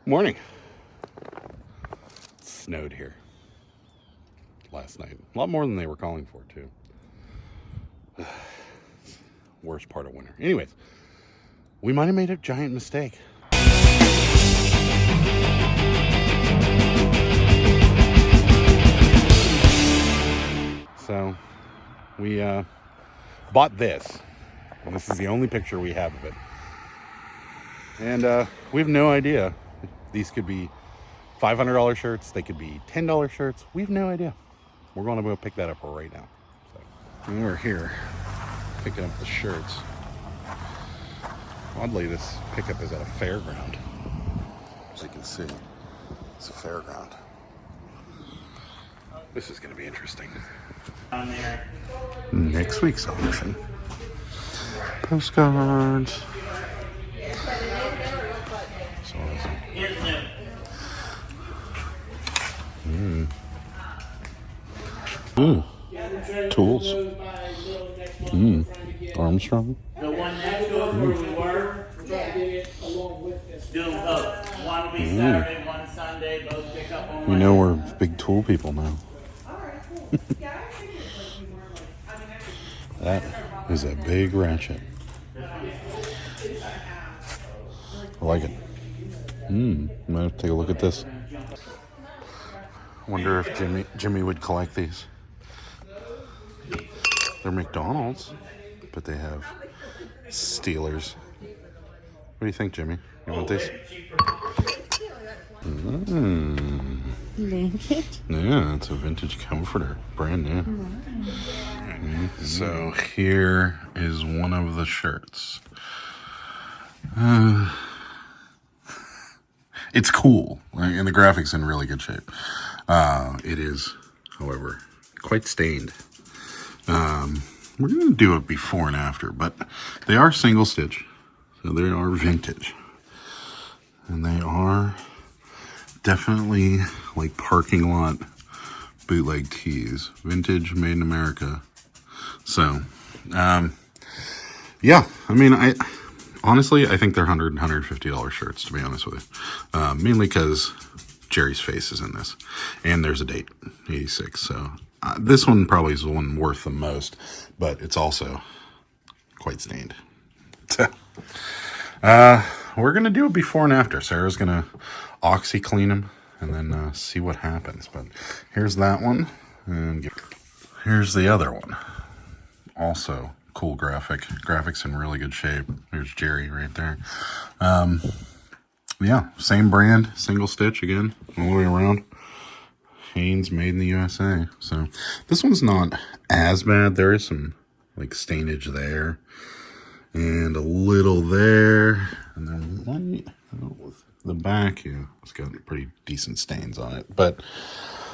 Morning. It snowed here last night. A lot more than they were calling for, too. Worst part of winter. Anyways, we might have made a giant mistake. So, we bought this. And this is the only picture we have of it. And we have no idea. These could be $500 shirts. They could be $10 shirts. We have no idea. We're going to go pick that up right now. So, and we're here picking up the shirts. Oddly, this pickup is at a fairground. As you can see, it's a fairground. This is going to be interesting. Next week's auction. Postcards. So what is it? Tools. Armstrong. The one next door where we were, doing both. One will be Saturday, one Sunday, both pick up on You know we're big tool people now. That is a big ratchet. I like it. I'm gonna take a look at this. Wonder if Jimmy would collect these. They're McDonald's, but they have Steelers. What do you think, Jimmy? You want these? Like it? Yeah, it's a vintage comforter, brand new. So here is one of the shirts. It's cool, and the graphics in really good shape. It is, however, quite stained. We're going to do it before and after, but they are single stitch, so they are vintage. And they are definitely like parking lot bootleg tees. Vintage, made in America. So, yeah, I mean, honestly, I think they're $100 and $150 shirts, to be honest with you. Mainly because Jerry's face is in this. And there's a date, 86. So this one probably is the one worth the most, but it's also quite stained. We're going to do it before and after. Sarah's going to oxy clean them and then see what happens. But here's that one. And here's the other one. Also cool graphics in really good shape. There's Jerry right there. Yeah, same brand, single stitch again, all the way around. Hanes, made in the USA. So this one's not as bad. There is some like stainage there and a little there, and then the back, yeah, it's got pretty decent stains on it. But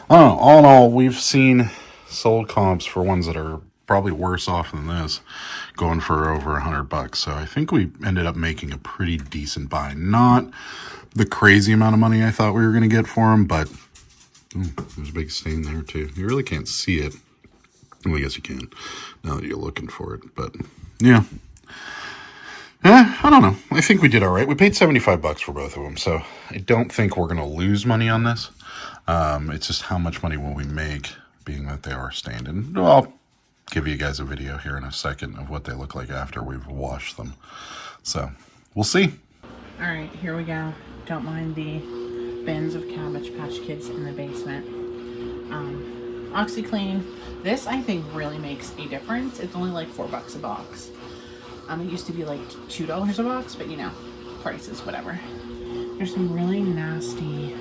I don't know, all in all, we've seen sold comps for ones that are probably worse off than this, going for over $100. So I think we ended up making a pretty decent buy. Not the crazy amount of money I thought we were going to get for them, but there's a big stain there too. You really can't see it. Well, I guess you can now that you're looking for it. But yeah, I don't know. I think we did all right. We paid $75 for both of them, so I don't think we're going to lose money on this. It's just how much money will we make, being that they are stained. And I'll give you guys a video here in a second of what they look like after we've washed them. So we'll see. All right, here we go. Don't mind the bins of Cabbage Patch Kids in the basement. OxyClean. This I think really makes a difference. It's only like $4 a box. It used to be like $2 a box, but you know, prices, whatever. There's some really nasty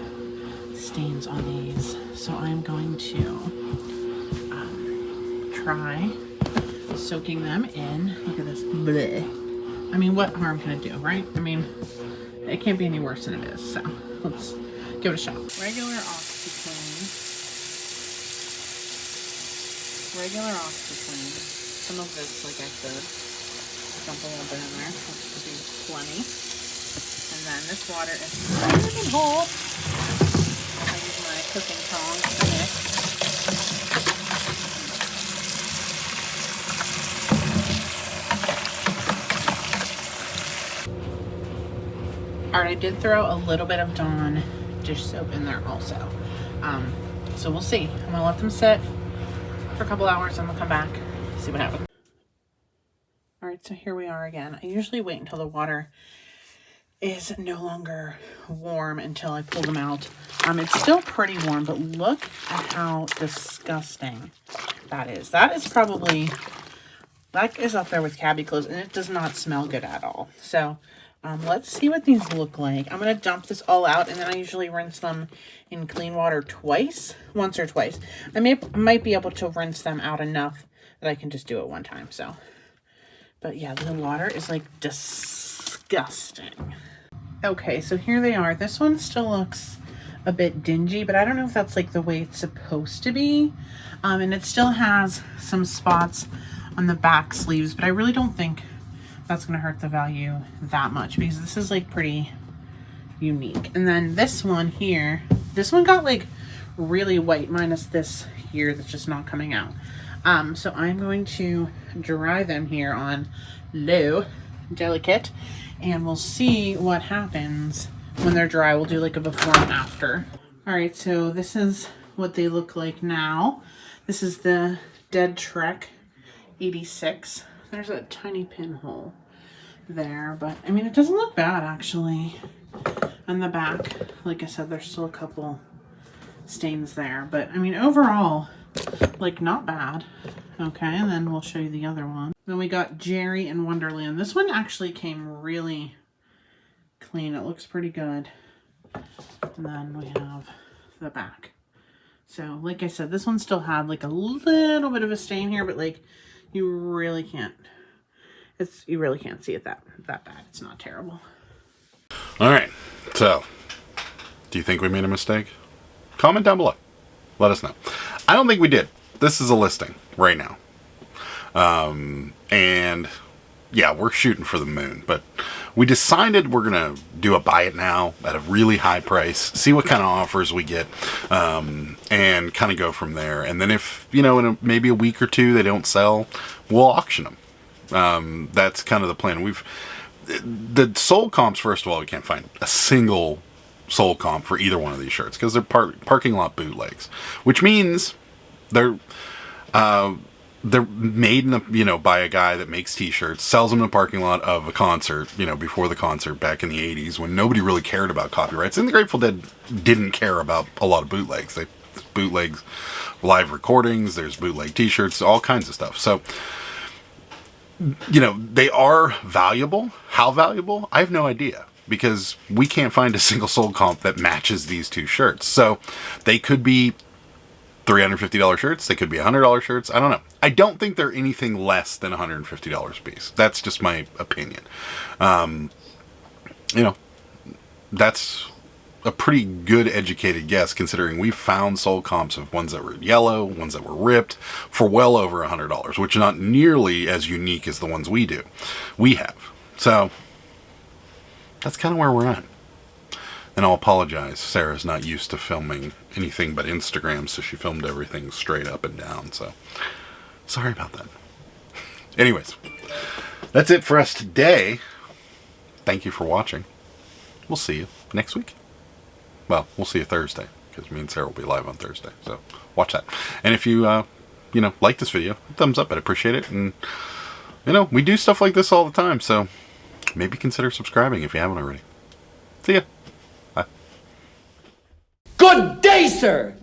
stains on these, so I'm going to try soaking them in. Look at this. Bleh. I mean, what harm can it do, right? I mean, it can't be any worse than it is, so let's give it a shot. Regular OxyClean. Some of this, like I said, dump a little bit in there. That should be plenty. And then this water is nice and hot. I use my cooking tongs to mix. All right, I did throw a little bit of Dawn dish soap in there also. So we'll see. I'm gonna let them sit for a couple hours and we'll come back, see what happens. All right, so here we are again. I usually wait until the water is no longer warm until I pull them out. It's still pretty warm, but look at how disgusting that is. That is probably, that is up there with cabbie clothes, and it does not smell good at all. So let's see what these look like. I'm gonna dump this all out, and then I usually rinse them in clean water once or twice. I might be able to rinse them out enough that I can just do it one time. So, but yeah, the water is like disgusting. Okay, so here they are. This one still looks a bit dingy, but I don't know if that's like the way it's supposed to be. And it still has some spots on the back sleeves, but I really don't think that's gonna hurt the value that much because this is like pretty unique. And then this one here, this one got like really white minus this here that's just not coming out. So I'm going to dry them here on low delicate, and we'll see what happens when they're dry. We'll do like a before and after. All right, so this is what they look like now. This is the Dead Trek 86. There's a tiny pinhole there, but I mean, it doesn't look bad actually. On the back, like I said, there's still a couple stains there, but I mean, overall, like not bad. Okay, and then we'll show you the other one. Then we got Jerry and Wonderland. This one actually came really clean. It looks pretty good. And then we have the back. So like I said, this one still had like a little bit of a stain here, but like you really can't see it that bad. It's not terrible. All right, so do you think we made a mistake? Comment down below. Let us know. I don't think we did. This is a listing right now. And yeah, we're shooting for the moon, but we decided we're going to do a buy it now at a really high price, see what kind of offers we get, and kind of go from there. And then if, you know, in maybe a week or two they don't sell, we'll auction them. That's kind of the plan. The sold comps, first of all, we can't find a single sold comp for either one of these shirts because they're parking lot bootlegs, which means they're made in the, by a guy that makes t-shirts, sells them in a parking lot of a concert, before the concert back in the 80s when nobody really cared about copyrights. And the Grateful Dead didn't care about a lot of bootlegs. They bootlegs live recordings, there's bootleg t-shirts, all kinds of stuff. So, they are valuable. How valuable? I have no idea, because we can't find a single sold comp that matches these two shirts. So they could be $350 shirts. They could be $100 shirts. I don't know. I don't think they're anything less than $150 a piece. That's just my opinion. That's a pretty good educated guess, considering we found sold comps of ones that were yellow, ones that were ripped, for well over $100, which are not nearly as unique as the ones we have. So that's kind of where we're at. And I'll apologize. Sarah's not used to filming anything but Instagram, so she filmed everything straight up and down. So sorry about that. Anyways, that's it for us today. Thank you for watching. We'll see you next week. Well, we'll see you Thursday, because me and Sarah will be live on Thursday. So watch that. And if you, like this video, thumbs up. I'd appreciate it. And, we do stuff like this all the time. So maybe consider subscribing if you haven't already. See ya. Bye. Good day, sir!